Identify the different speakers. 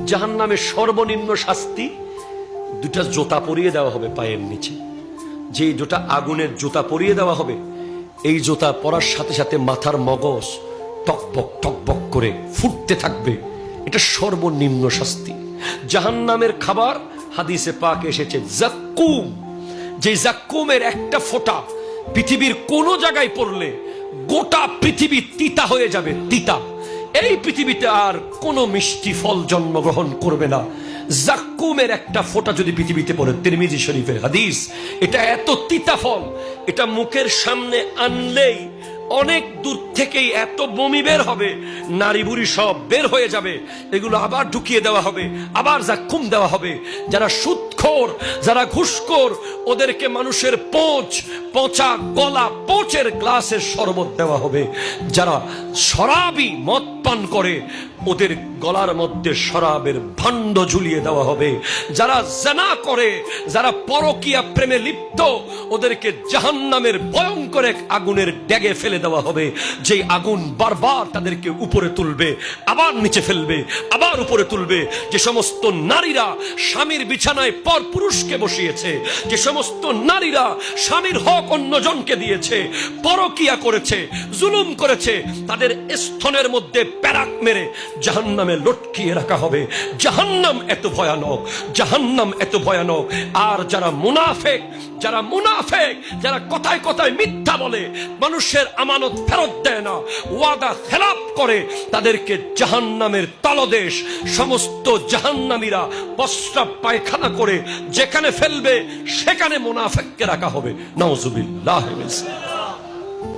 Speaker 1: জাহান্নামের সর্বনিম্ন শাস্তি, দুটা জুতা পরিয়ে দেওয়া হবে পায়ের নিচে। যে জুতা আগুনের জুতা পরিয়ে দেওয়া হবে, এই জুতা পরার সাথে সাথে মাথার মগজ টকবক টকবক করে ফুটতে থাকবে। এটা সর্বনিম্ন শাস্তি। জাহান্নামের খাবার হাদিসে পাক এসেছে জাক্কুম। যে জাক্কুমের একটা ফোঁটা পৃথিবীর কোন জায়গায় পড়লে গোটা পৃথিবী তিতা হয়ে যাবে, তিতা। এই পৃথিবীতে আর কোনো মিষ্টি ফল জন্মগ্রহণ করবে না। জাক্কুমের একটা ফোঁটা যদি পৃথিবীতে পড়ে, তিরমিজি শরীফের হাদিস, এটা এত তিতা ফল, এটা মুখের সামনে আনলেই অনেক দূর থেকেই এত বমি বের হবে, নারী বুড়ি সব বের হয়ে যাবে। এগুলো আবার ঢুকিয়ে দেওয়া হবে, আবার জাক্কুম দেওয়া হবে। যারা সুদখোর, যারা ঘুষখোর, ওদেরকে মানুষের পচা গলা পচের গ্লাসের শরবত দেওয়া হবে। যারা শরাবি মদ পান করে, ওদের গলার মধ্যে শরাবের ভাণ্ড ঝুলিয়ে দেওয়া হবে। যারা জিনা করে, যারা পরকীয়া প্রেমে লিপ্ত, ওদেরকে জাহান্নামের ভয়ঙ্কর এক আগুনের ড্যাগে ফেলে দেওয়া হবে। যেই আগুন বারবার তাদেরকে উপরে তুলবে, আবার নিচে ফেলবে, আবার উপরে তুলবে। যে সমস্ত নারীরা স্বামীর বিছানায় পর পুরুষকে বসিয়েছে, যে সমস্ত নারীরা স্বামীর হক অন্যজনকে দিয়েছে, পরকীয়া করেছে, জুলুম করেছে, তাদের স্তনের মধ্যে প্যারাক মেরে জাহান্নামে লটকিয়ে রাখা হবে। জাহান্নাম এত ভয়ানক, জাহান্নাম এত ভয়ানক। আর যারা মুনাফেক, যারা কথায় কথায় মিথ্যা বলে, মানুষের আমানত ফেরত দেয় না, ওয়াদা খেলাপ করে, তাদেরকে জাহান্নামের তলদেশ সমস্ত জাহান্নামীরা প্রস্রাব পায়খানা করে যেখানে ফেলবে সেখানে মুনাফেককে রাখা হবে। নাউজুবিল্লাহ।